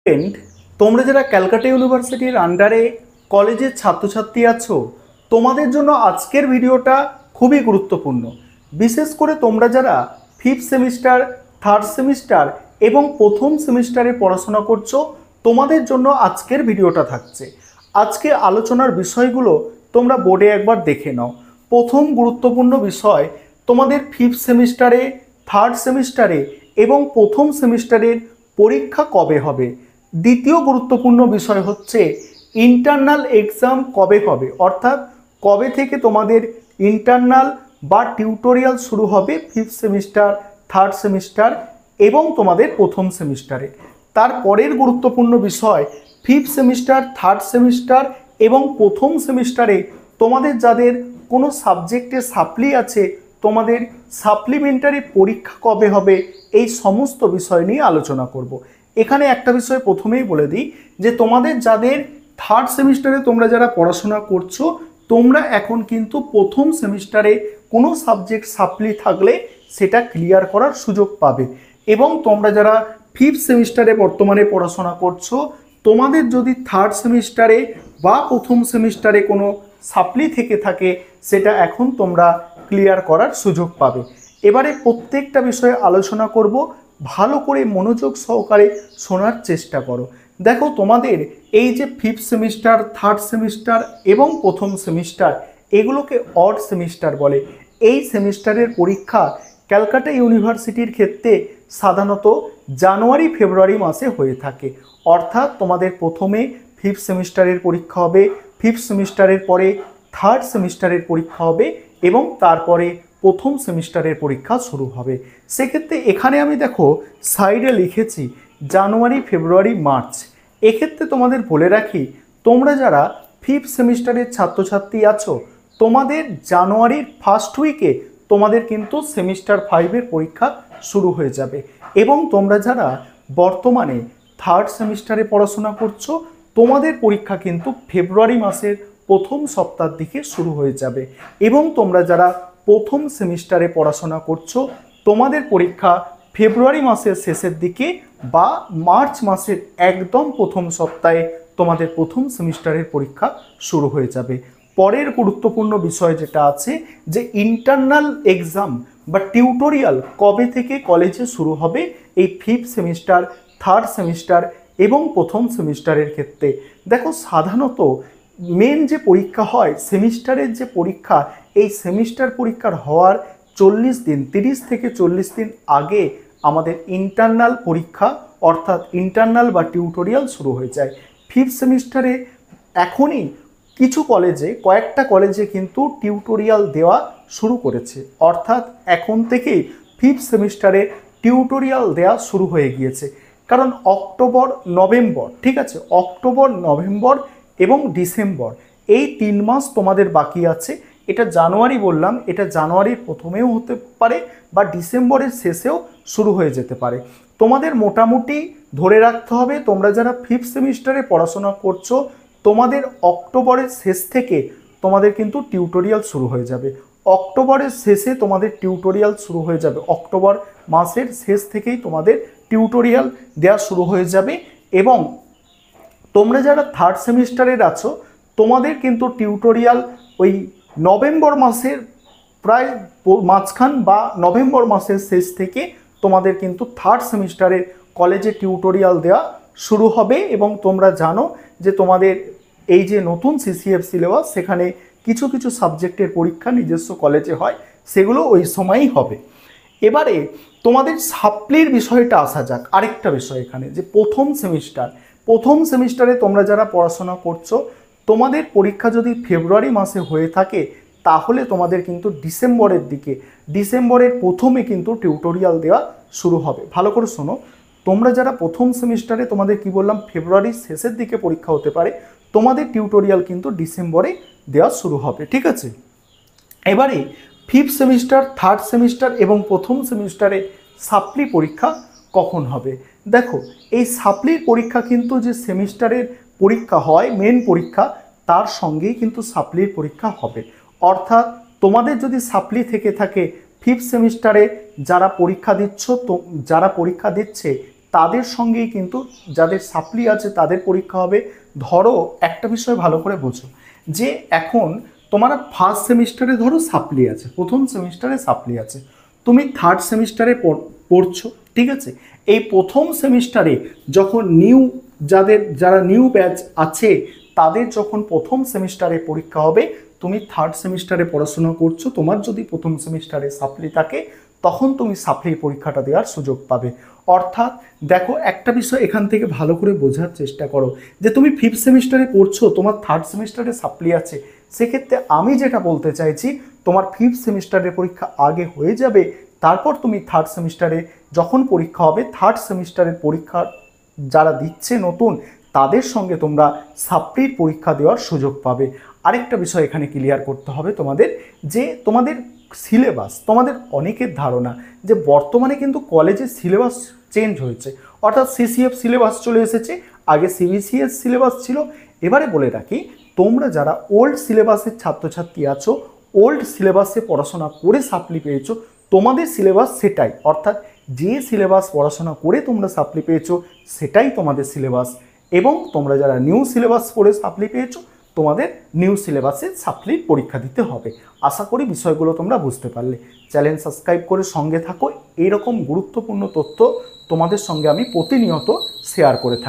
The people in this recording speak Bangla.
স্টুডেন্ট, তোমরা যারা ক্যালকাটা ইউনিভার্সিটির আন্ডারে কলেজের ছাত্রছাত্রী আছো, তোমাদের জন্য আজকের ভিডিওটা খুবই গুরুত্বপূর্ণ। বিশেষ করে তোমরা যারা ফিফথ সেমিস্টার, থার্ড সেমিস্টার এবং প্রথম সেমিস্টারে পড়াশোনা করছো, তোমাদের জন্য আজকের ভিডিওটা থাকছে। আজকে আলোচনার বিষয়গুলো তোমরা বোর্ডে একবার দেখে নাও। প্রথম গুরুত্বপূর্ণ বিষয়, তোমাদের ফিফথ সেমিস্টারে, থার্ড সেমিস্টারে এবং প্রথম সেমিস্টারের পরীক্ষা কবে হবে। দ্বিতীয় গুরুত্বপূর্ণ বিষয় হচ্ছে ইন্টারনাল এক্সাম কবে হবে, অর্থাৎ কবে থেকে তোমাদের ইন্টারনাল বা টিউটোরিয়াল শুরু হবে ফিফথ সেমিস্টার, থার্ড সেমিস্টার এবং তোমাদের প্রথম সেমিস্টারে। তারপরের গুরুত্বপূর্ণ বিষয়, ফিফথ সেমিস্টার, থার্ড সেমিস্টার এবং প্রথম সেমিস্টারে তোমাদের যাদের কোনো সাবজেক্টে সাপ্লি আছে, তোমাদের সাপ্লিমেন্টারি পরীক্ষা কবে হবে, এই সমস্ত বিষয় নিয়ে আলোচনা করব। এখানে একটা বিষয় প্রথমেই বলে দিই যে তোমাদের যাদের থার্ড সেমিস্টারে তোমরা যারা পড়াশোনা করছো, তোমরা এখন কিন্তু প্রথম সেমিস্টারে কোনো সাবজেক্ট সাপ্লি থাকলে সেটা ক্লিয়ার করার সুযোগ পাবে। এবং তোমরা যারা ফিফথ সেমিস্টারে বর্তমানে পড়াশোনা করছো, তোমাদের যদি থার্ড সেমিস্টারে বা প্রথম সেমিস্টারে কোনো সাপ্লি থেকে থাকে, সেটা এখন তোমরা ক্লিয়ার করার সুযোগ পাবে। এবারে প্রত্যেকটা বিষয়ে আলোচনা করব, ভালো করে মনোযোগ সহকারে শোনার চেষ্টা করো। দেখো, তোমাদের এই যে ফিফথ সেমিস্টার, থার্ড সেমিস্টার এবং প্রথম সেমিস্টার, এগুলোকে অড সেমিস্টার বলে। এই সেমিস্টারের পরীক্ষা ক্যালকাটা ইউনিভার্সিটির ক্ষেত্রে সাধারণত জানুয়ারি ফেব্রুয়ারি মাসে হয়ে থাকে। অর্থাৎ তোমাদের প্রথমে ফিফথ সেমিস্টারের পরীক্ষা হবে, ফিফথ সেমিস্টারের পরে থার্ড সেমিস্টারের পরীক্ষা হবে এবং তারপরে প্রথম সেমিস্টারের পরীক্ষা শুরু হবে। সেক্ষেত্রে এখানে আমি দেখো সাইডে লিখেছি জানুয়ারি ফেব্রুয়ারি মার্চ। এক্ষেত্রে তোমাদের বলে রাখি, তোমরা যারা ফিফথ সেমিস্টারের ছাত্রছাত্রী আছো, তোমাদের জানুয়ারির ফার্স্ট উইকে তোমাদের কিন্তু সেমিস্টার 5-এর পরীক্ষা শুরু হয়ে যাবে। এবং তোমরা যারা বর্তমানে থার্ড সেমিস্টারে পড়াশোনা করছো, তোমাদের পরীক্ষা কিন্তু ফেব্রুয়ারি মাসের প্রথম সপ্তাহের দিকে শুরু হয়ে যাবে। এবং তোমরা যারা প্রথম সেমিস্টারে পড়াশোনা করছো, তোমাদের পরীক্ষা ফেব্রুয়ারি মাসের শেষের দিকে বা মার্চ মাসের একদম প্রথম সপ্তাহে তোমাদের প্রথম সেমিস্টারের পরীক্ষা শুরু হয়ে যাবে। পরের গুরুত্বপূর্ণ বিষয় যেটা আছে যে ইন্টারনাল এক্সাম বা টিউটোরিয়াল কবে থেকে কলেজে শুরু হবে এই ফিফথ সেমিস্টার, থার্ড সেমিস্টার এবং প্রথম সেমিস্টারের ক্ষেত্রে। দেখো, সাধারণত মেন যে পরীক্ষা হয়, সেমিস্টারের যে পরীক্ষা, এই সেমিস্টার পরীক্ষার হওয়ার 40 দিন, 30 থেকে 40 দিন আগে আমাদের ইন্টারনাল পরীক্ষা অর্থাৎ ইন্টারনাল বা টিউটোরিয়াল শুরু হয়ে যায়। ফিফথ সেমিস্টারে এখনই কিছু কলেজে, কয়েকটা কলেজে কিন্তু টিউটোরিয়াল দেওয়া শুরু করেছে। অর্থাৎ এখন থেকেই ফিফথ সেমিস্টারে টিউটোরিয়াল দেওয়া শুরু হয়ে গিয়েছে। কারণ অক্টোবর, নভেম্বর, ঠিক আছে, অক্টোবর, নভেম্বর এবং ডিসেম্বর, এই 3 মাস তোমাদের বাকি আছে। এটা জানুয়ারি বললাম, এটা জানুয়ারির প্রথমেও হতে পারে বা ডিসেম্বরের শেষেও শুরু হয়ে যেতে পারে। তোমাদের মোটামুটি ধরে রাখতে হবে, তোমরা যারা ফিফথ সেমিস্টারে পড়াশোনা করছো, তোমাদের অক্টোবরের শেষ থেকে তোমাদের কিন্তু টিউটোরিয়াল শুরু হয়ে যাবে। অক্টোবরের শেষে তোমাদের টিউটোরিয়াল শুরু হয়ে যাবে, অক্টোবর মাসের শেষ থেকেই তোমাদের টিউটোরিয়াল দেওয়া শুরু হয়ে যাবে। এবং তোমরা যারা থার্ড সেমিস্টারের আছো, তোমাদের কিন্তু টিউটোরিয়াল ওই নভেম্বর মাসের প্রায় মাঝখান বা নভেম্বর মাসের শেষ থেকে তোমাদের কিন্তু থার্ড সেমিস্টারের কলেজে টিউটোরিয়াল দেওয়া শুরু হবে। এবং তোমরা জানো যে তোমাদের এই যে নতুন সিসিএফ সিলেবাস, সেখানে কিছু কিছু সাবজেক্টের পরীক্ষা নিজস্ব কলেজে হয়, সেগুলো ওই সময়ই হবে। এবারে তোমাদের সাপ্লির বিষয়টা আসা যাক। আরেকটা বিষয় এখানে যে প্রথম সেমিস্টারে তোমরা যারা পড়াশোনা করছো, তোমাদের পরীক্ষা যদি ফেব্রুয়ারি মাসে হয়ে থাকে, তাহলে তোমাদের কিন্তু ডিসেম্বরের দিকে, ডিসেম্বরের প্রথমে কিন্তু টিউটোরিয়াল দেওয়া শুরু হবে। ভালো করে শোনো, তোমরা যারা প্রথম সেমিস্টারে, তোমাদের কি বললাম, ফেব্রুয়ারির শেষের দিকে পরীক্ষা হতে পারে, তোমাদের টিউটোরিয়াল কিন্তু ডিসেম্বরে দেওয়া শুরু হবে, ঠিক আছে। এবারে ফিফথ সেমিস্টার, থার্ড সেমিস্টার এবং প্রথম সেমিস্টারে সাপ্লি পরীক্ষা কখন হবে। দেখো, এই সাপ্লির পরীক্ষা কিন্তু যে সেমিস্টারের পরীক্ষা হয়, মেন পরীক্ষা, তার সঙ্গেই কিন্তু সাপ্লির পরীক্ষা হবে। অর্থাৎ তোমাদের যদি সাপ্লি থেকে থাকে, ফিফথ সেমিস্টারে যারা পরীক্ষা দিচ্ছ, তো যারা পরীক্ষা দিচ্ছে তাদের সঙ্গেই কিন্তু যাদের সাপ্লি আছে তাদের পরীক্ষা হবে। ধরো একটা বিষয় ভালো করে বোঝো যে এখন তোমার ফার্স্ট সেমিস্টারে ধরো সাপ্লি আছে, প্রথম সেমিস্টারে সাপ্লি আছে, তুমি থার্ড সেমিস্টারে পড়ছো, ঠিক আছে। এই প্রথম সেমিস্টারে যখন যারা নিউ ব্যাচ আছে তাদের যখন প্রথম সেমিস্টারে পরীক্ষা হবে, তুমি থার্ড সেমিস্টারে পড়াশোনা করছো, তোমার যদি প্রথম সেমিস্টারে সাপ্লি থাকে তখন তুমি সাপ্লির পরীক্ষাটা দেওয়ার সুযোগ পাবে। অর্থাৎ দেখো একটা বিষয় এখান থেকে ভালো করে বোঝার চেষ্টা করো যে তুমি ফিফথ সেমিস্টারে পড়ছো, তোমার থার্ড সেমিস্টারে সাপ্লি আছে, সেক্ষেত্রে আমি যেটা বলতে চাইছি তোমার ফিফথ সেমিস্টারের পরীক্ষা আগে হয়ে যাবে, তারপর তুমি থার্ড সেমিস্টারে যখন পরীক্ষা হবে, থার্ড সেমিস্টারের পরীক্ষা যারা দিচ্ছে নতুন তাদের সঙ্গে তোমরা সাপ্লির পরীক্ষা দেওয়ার সুযোগ পাবে। আরেকটা বিষয় এখানে ক্লিয়ার করতে হবে তোমাদের, যে তোমাদের সিলেবাস, তোমাদের অনেকের ধারণা যে বর্তমানে কিন্তু কলেজের সিলেবাস চেঞ্জ হয়েছে, অর্থাৎ সিসিএফ সিলেবাস চলে এসেছে, আগে সিবিসিএস সিলেবাস ছিল। এবারে বলে রাখি, তোমরা যারা ওল্ড সিলেবাসের ছাত্রছাত্রী আছো, ওল্ড সিলেবাসে পড়াশোনা করে সাপ্লি পেয়েছো, তোমাদের সিলেবাস সেটাই, অর্থাৎ যে সিলেবাস পড়াশোনা করে তোমরা সাপ্লি পেয়েছো সেটাই তোমাদের সিলেবাস। এবং তোমরা যারা নিউ সিলেবাস পড়ে সাপ্লি পেয়েছো, তোমাদের নিউ সিলেবাসে সাপ্লির পরীক্ষা দিতে হবে। আশা করি বিষয়গুলো তোমরা বুঝতে পারলে। চ্যানেল সাবস্ক্রাইব করে সঙ্গে থাকো, এইরকম গুরুত্বপূর্ণ তথ্য তোমাদের সঙ্গে আমি প্রতিনিয়ত শেয়ার করে থাকি।